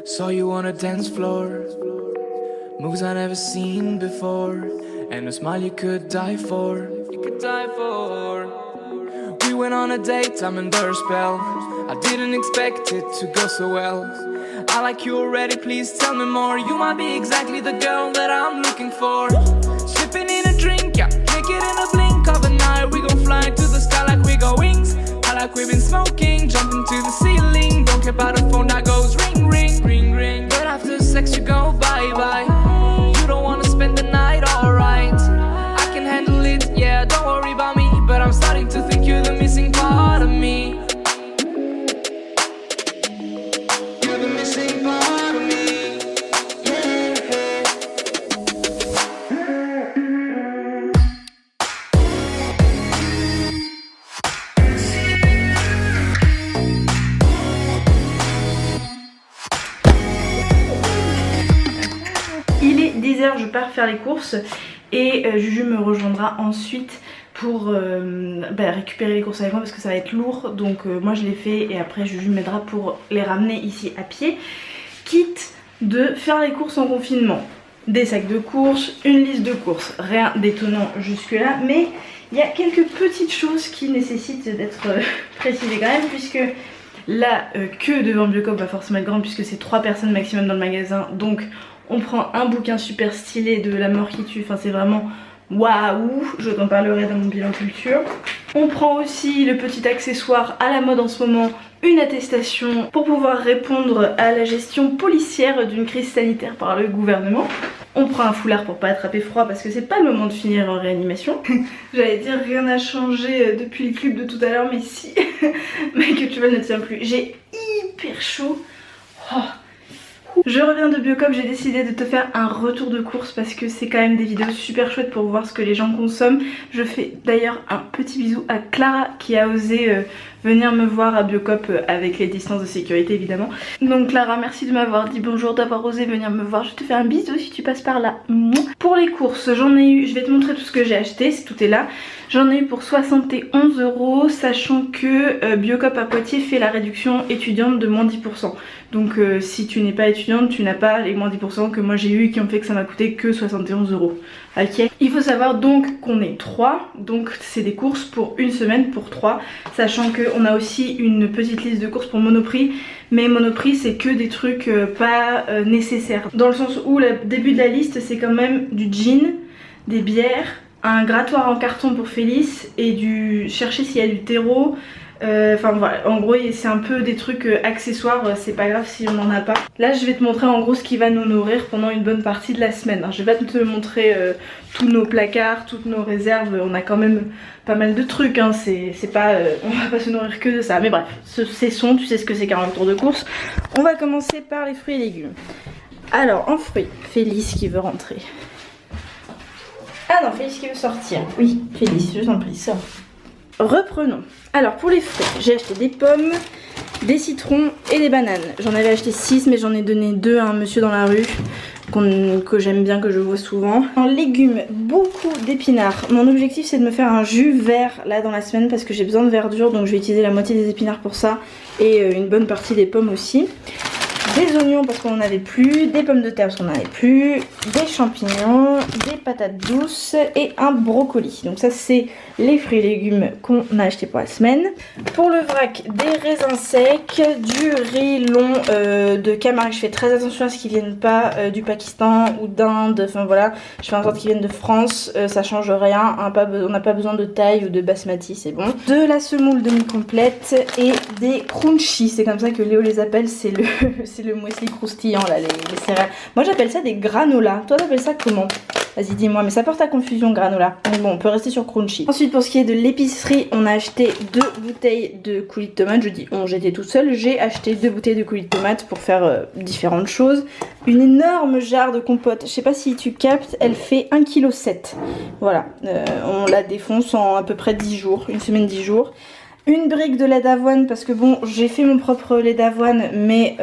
Saw you on a dance floor, moves I never seen before, and a smile you could die for. You could die for. We went on a date, I'm under a spell. I didn't expect it to go so well. I like you already, please tell me more. You might be exactly the girl that I'm looking for. Sipping in a drink, yeah, drink it in a blink of an eye. We gon' fly to the sky like we got wings. I like we've been smoking, jumping to the ceiling. Don't care about the phone that goes ring, ring, ring, ring. But after sex you go bye-bye. You don't wanna spend the night, alright. I can handle it, yeah, don't worry about me. But I'm starting to think you're the missing part of me. You're the missing part of me, yeah. Il est 10h, je pars faire les courses et Juju me rejoindra ensuite pour récupérer les courses avec moi parce que ça va être lourd. Donc moi je les fais et après Juju m'aidera pour les ramener ici à pied. Quitte de faire les courses en confinement. Des sacs de courses, une liste de courses, rien d'étonnant jusque là. Mais il y a quelques petites choses qui nécessitent d'être précisées quand même, puisque la queue devant Biocop va forcément être grande puisque c'est 3 personnes maximum dans le magasin. Donc on prend un bouquin super stylé de La mort qui tue, enfin c'est vraiment waouh, je t'en parlerai dans mon bilan culture. On prend aussi le petit accessoire à la mode en ce moment, une attestation pour pouvoir répondre à la gestion policière d'une crise sanitaire par le gouvernement. On prend un foulard pour pas attraper froid parce que c'est pas le moment de finir en réanimation. J'allais dire rien n'a changé depuis le clip de tout à l'heure, mais si, Michael Cheval ne tient plus. J'ai hyper chaud. Oh. Je reviens de Biocop, j'ai décidé de te faire un retour de course parce que c'est quand même des vidéos super chouettes pour voir ce que les gens consomment. Je fais d'ailleurs un petit bisou à Clara qui a osé venir me voir à Biocop avec les distances de sécurité évidemment. Donc Clara, merci de m'avoir dit bonjour, d'avoir osé venir me voir. Je te fais un bisou si tu passes par là. Pour les courses, j'en ai eu, je vais te montrer tout ce que j'ai acheté, tout est là. J'en ai eu pour 71 €, sachant que Biocop à Poitiers fait la réduction étudiante de moins 10%. Donc si tu n'es pas étudiante, tu n'as pas les moins 10% que moi j'ai eu qui ont fait que ça m'a coûté que 71 €. Ok. Il faut savoir donc qu'on est 3, donc c'est des courses pour une semaine pour 3, sachant qu'on a aussi une petite liste de courses pour Monoprix. Mais Monoprix c'est que des trucs pas nécessaires. Dans le sens où le début de la liste c'est quand même du gin, des bières, un grattoir en carton pour Félix et du chercher s'il y a du terreau. Enfin voilà, en gros c'est un peu des trucs accessoires, c'est pas grave si on n'en a pas. Là je vais te montrer en gros ce qui va nous nourrir pendant une bonne partie de la semaine. Je vais pas te montrer tous nos placards, toutes nos réserves, on a quand même pas mal de trucs, hein. C'est pas, on va pas se nourrir que de ça. Mais bref, c'est son, tu sais ce que c'est qu'un retour de course. On va commencer par les fruits et légumes. Alors en fruits, Félix qui veut rentrer. Ah non, Félix qui veut sortir. Oui, Félix, je t'en prie, sors. Reprenons. Alors pour les fruits, j'ai acheté des pommes, des citrons et des bananes. J'en avais acheté 6 mais j'en ai donné 2 à un monsieur dans la rue que j'aime bien, que je vois souvent. En légumes, beaucoup d'épinards. Mon objectif c'est de me faire un jus vert là dans la semaine parce que j'ai besoin de verdure, donc je vais utiliser la moitié des épinards pour ça et une bonne partie des pommes aussi. Des oignons parce qu'on n'en avait plus, des pommes de terre parce qu'on n'en avait plus, des champignons, des patates douces et un brocoli. Donc ça c'est les fruits et légumes qu'on a acheté pour la semaine. Pour le vrac, des raisins secs, du riz long de Camaret. Je fais très attention à ce qu'ils viennent pas du Pakistan ou d'Inde, enfin voilà. Je fais en sorte qu'ils viennent de France, ça change rien, on n'a pas besoin de taille ou de basmati, c'est bon. De la semoule demi-complète et des crunchy, c'est comme ça que Léo les appelle, c'est le muesli croustillant là, les céréales. Moi j'appelle ça des granolas. Toi t'appelles ça comment? Vas-y dis-moi, mais ça porte à confusion granola. Mais bon, on peut rester sur crunchy. Ensuite pour ce qui est de l'épicerie, on a acheté 2 bouteilles de coulis de tomates. Je dis on, j'étais toute seule. J'ai acheté 2 bouteilles de coulis de tomates pour faire différentes choses. Une énorme jarre de compote. Je sais pas si tu captes, elle fait 1,7 kg. Voilà, on la défonce en à peu près 10 jours, une semaine 10 jours. Une brique de lait d'avoine parce que bon, j'ai fait mon propre lait d'avoine, mais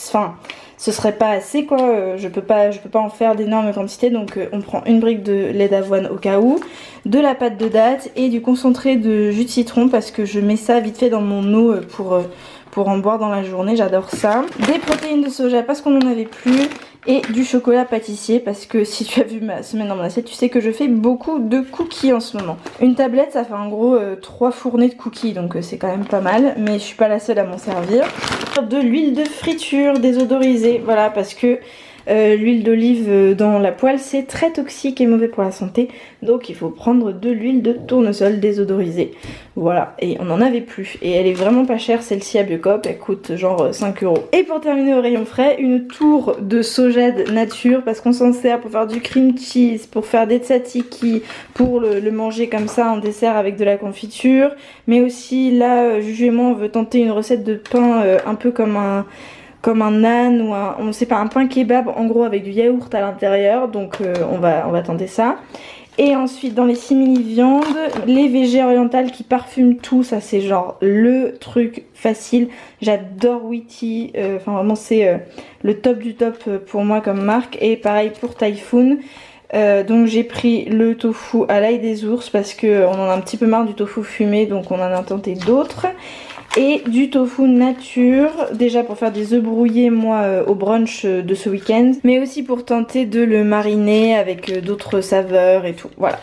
enfin ce serait pas assez quoi, je peux pas en faire d'énormes quantités, donc on prend une brique de lait d'avoine au cas où, de la pâte de date et du concentré de jus de citron parce que je mets ça vite fait dans mon eau pour pour en boire dans la journée, j'adore ça. Des protéines de soja parce qu'on n'en avait plus. Et du chocolat pâtissier parce que si tu as vu ma semaine dans mon assiette, tu sais que je fais beaucoup de cookies en ce moment. Une tablette, ça fait en gros 3 fournées de cookies, donc c'est quand même pas mal, mais je suis pas la seule à m'en servir. De l'huile de friture désodorisée, voilà, parce que l'huile d'olive dans la poêle c'est très toxique et mauvais pour la santé, donc il faut prendre de l'huile de tournesol désodorisée. Voilà, et on n'en avait plus. Et elle est vraiment pas chère celle-ci à Biocop, elle coûte genre 5 €. Et pour terminer au rayon frais, une tour de soja nature parce qu'on s'en sert pour faire du cream cheese, pour faire des tzatziki, pour le manger comme ça en dessert avec de la confiture. Mais aussi là, Juju et moi on veut tenter une recette de pain un peu comme un naan ou on sait pas, un pain kebab en gros avec du yaourt à l'intérieur, donc on va tenter ça. Et ensuite dans les simili viandes, les végés orientales qui parfument tout, ça c'est genre le truc facile. J'adore Wheaty, enfin vraiment c'est le top du top pour moi comme marque. Et pareil pour Typhoon. Donc j'ai pris le tofu à l'ail des ours parce qu'on en a un petit peu marre du tofu fumé, donc on en a tenté d'autres. Et du tofu nature, déjà pour faire des œufs brouillés moi au brunch de ce week-end, mais aussi pour tenter de le mariner avec d'autres saveurs et tout, voilà.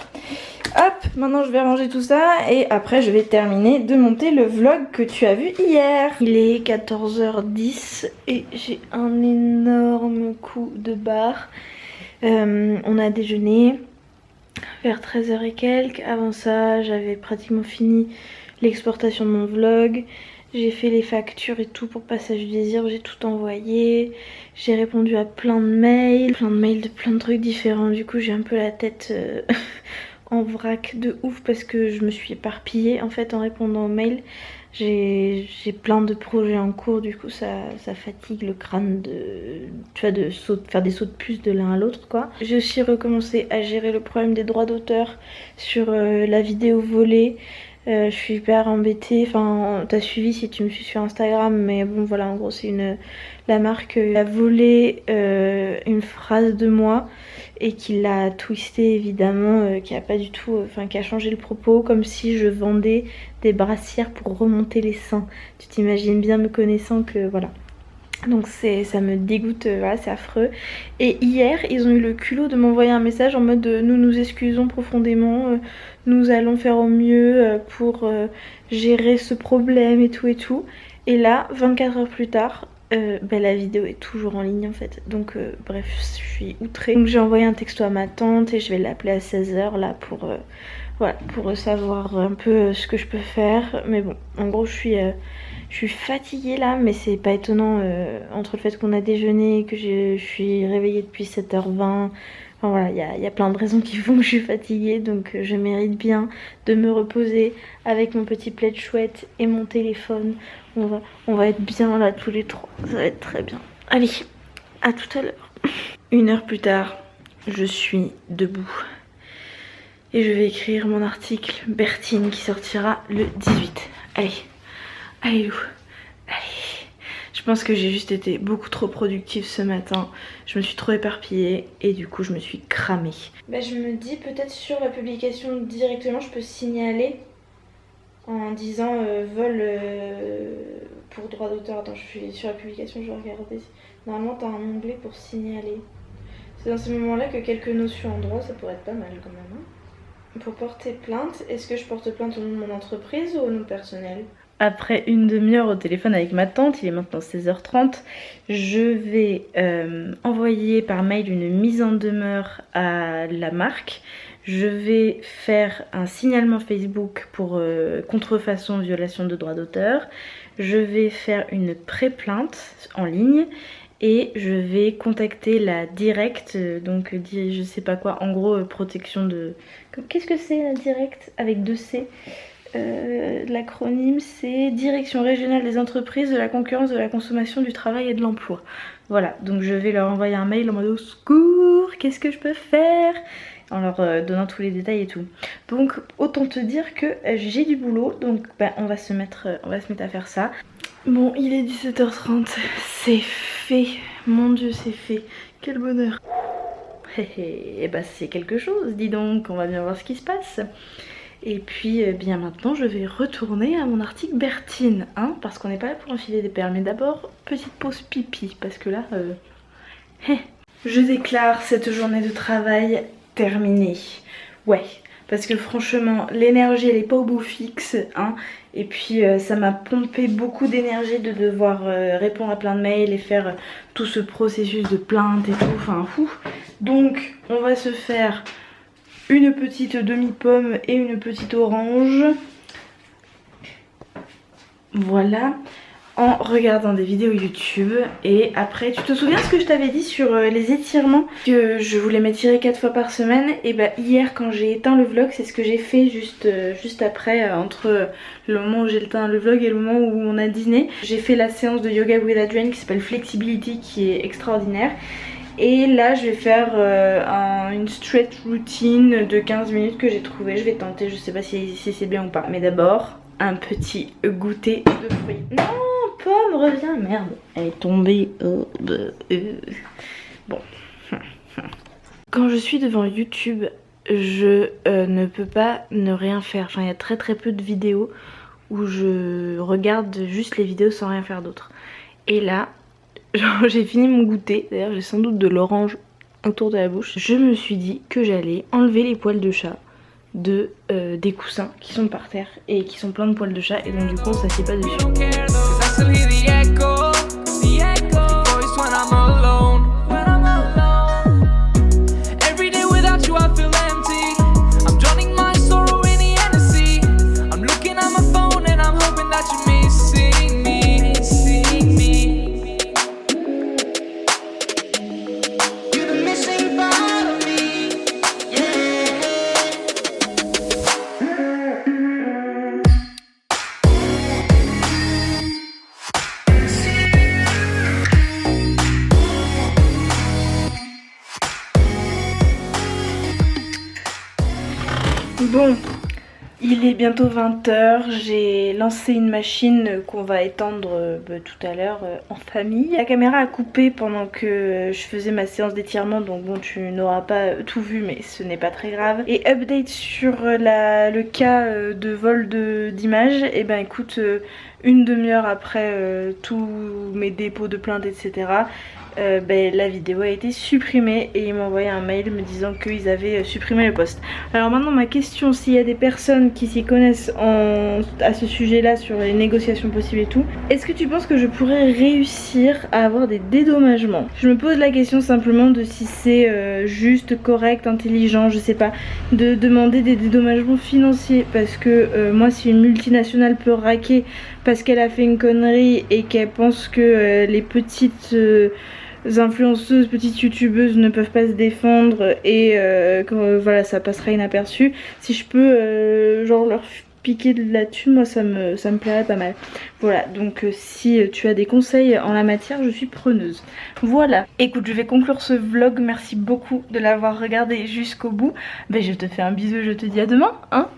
Hop, maintenant je vais ranger tout ça et après je vais terminer de monter le vlog que tu as vu hier. Il est 14h10 et j'ai un énorme coup de barre. On a déjeuné vers 13h et quelques. Avant ça, j'avais pratiquement fini l'exportation de mon vlog. J'ai fait les factures et tout pour Passage du Désir, j'ai tout envoyé. J'ai répondu à plein de mails de plein de trucs différents. Du coup j'ai un peu la tête en vrac de ouf parce que je me suis éparpillée en fait en répondant aux mails. J'ai plein de projets en cours, du coup ça fatigue le crâne de faire des sauts de puce de l'un à l'autre quoi. J'ai aussi recommencé à gérer le problème des droits d'auteur sur la vidéo volée. Je suis hyper embêtée, enfin t'as suivi si tu me suis sur Instagram, mais bon voilà, en gros c'est la marque a volé une phrase de moi et qui l'a twisté évidemment, qui a pas du tout, enfin qui a changé le propos, comme si je vendais des brassières pour remonter les seins. Tu t'imagines bien me connaissant que voilà. Donc ça me dégoûte, voilà, c'est affreux. Et hier ils ont eu le culot de m'envoyer un message en mode nous nous excusons profondément, nous allons faire au mieux pour gérer ce problème et tout et tout. Et là 24 heures plus tard la vidéo est toujours en ligne en fait. Donc bref, je suis outrée. Donc j'ai envoyé un texto à ma tante et je vais l'appeler à 16h là pour voilà, pour savoir un peu ce que je peux faire. Mais bon, en gros je suis fatiguée là, mais c'est pas étonnant entre le fait qu'on a déjeuné et que je suis réveillée depuis 7h20. Enfin voilà, il y a plein de raisons qui font que je suis fatiguée, donc je mérite bien de me reposer avec mon petit plaid chouette et mon téléphone. On va être bien là tous les trois, ça va être très bien. Allez, à tout à l'heure. 1 heure plus tard, je suis debout. Et je vais écrire mon article Bertine qui sortira le 18. Allez Lou, allez. Je pense que j'ai juste été beaucoup trop productive ce matin. Je me suis trop éparpillée et du coup je me suis cramée. Je me dis peut-être sur la publication directement je peux signaler en disant vol pour droit d'auteur. Attends, je suis sur la publication, je vais regarder. Normalement t'as un onglet pour signaler. C'est dans ces moments-là que quelques notions en droit ça pourrait être pas mal quand même. Pour porter plainte, est-ce que je porte plainte au nom de mon entreprise ou au nom personnel? Après une demi-heure au téléphone avec ma tante, il est maintenant 16h30, je vais envoyer par mail une mise en demeure à la marque. Je vais faire un signalement Facebook pour contrefaçon, violation de droit d'auteur. Je vais faire une pré-plainte en ligne. Et je vais contacter la directe, donc je sais pas quoi, en gros protection de... Qu'est-ce que c'est la directe avec 2 C? L'acronyme c'est Direction régionale des entreprises, de la concurrence, de la consommation, du travail et de l'emploi. Voilà, donc je vais leur envoyer un mail en mode au secours, qu'est-ce que je peux faire? En leur donnant tous les détails et tout. Donc autant te dire que j'ai du boulot, donc on va se mettre à faire ça. Bon, il est 17h30, c'est fait, mon dieu c'est fait, quel bonheur. Et c'est quelque chose, dis donc, on va bien voir ce qui se passe. Et puis bien maintenant je vais retourner à mon article Bertine, hein, parce qu'on n'est pas là pour enfiler des perles. Mais d'abord, petite pause pipi, parce que là... Je déclare cette journée de travail terminée. Ouais, parce que franchement, l'énergie elle est pas au bout fixe, hein. Et puis ça m'a pompé beaucoup d'énergie de devoir répondre à plein de mails et faire tout ce processus de plainte et tout, enfin fou. Donc on va se faire une petite demi-pomme et une petite orange. Voilà. En regardant des vidéos YouTube. Et après, tu te souviens ce que je t'avais dit sur les étirements, que je voulais m'étirer 4 fois par semaine? Et bah hier quand j'ai éteint le vlog, c'est ce que j'ai fait juste après, entre le moment où j'ai éteint le vlog et le moment où on a dîné. J'ai fait la séance de yoga with Adrienne qui s'appelle Flexibility, qui est extraordinaire. Et là je vais faire une stretch routine de 15 minutes que j'ai trouvé. Je vais tenter, je sais pas si c'est bien ou pas. Mais d'abord, un petit goûter de fruits. Non, pomme, reviens, merde. Elle est tombée. Bon. Quand je suis devant YouTube, je ne peux pas ne rien faire. Enfin, il y a très peu de vidéos où je regarde juste les vidéos sans rien faire d'autre. Et là, j'ai fini mon goûter. D'ailleurs, j'ai sans doute de l'orange autour de la bouche. Je me suis dit que j'allais enlever les poils de chat des coussins qui sont par terre et qui sont pleins de poils de chat, et donc du coup on s'assied pas dessus. Bon, il est bientôt 20 h, j'ai lancé une machine qu'on va étendre tout à l'heure en famille. La caméra a coupé pendant que je faisais ma séance d'étirement, donc bon, tu n'auras pas tout vu, mais ce n'est pas très grave. Et update sur le cas de vol d'images, et ben écoute, une demi-heure après tous mes dépôts de plainte, etc., la vidéo a été supprimée et ils m'ont envoyé un mail me disant qu'ils avaient supprimé le post. Alors maintenant ma question, s'il y a des personnes qui s'y connaissent à ce sujet là, sur les négociations possibles et tout, est-ce que tu penses que je pourrais réussir à avoir des dédommagements? Je me pose la question simplement de si c'est juste, correct, intelligent, je sais pas, de demander des dédommagements financiers, parce que moi si une multinationale peut raquer parce qu'elle a fait une connerie et qu'elle pense que les petites influenceuses, petites youtubeuses ne peuvent pas se défendre et que voilà, ça passera inaperçu, si je peux genre leur piquer de la thune, moi ça me plairait pas mal. Voilà, donc si tu as des conseils en la matière, je suis preneuse. Voilà, écoute, je vais conclure ce vlog. Merci beaucoup de l'avoir regardé jusqu'au bout. Je te fais un bisou et je te dis à demain, hein.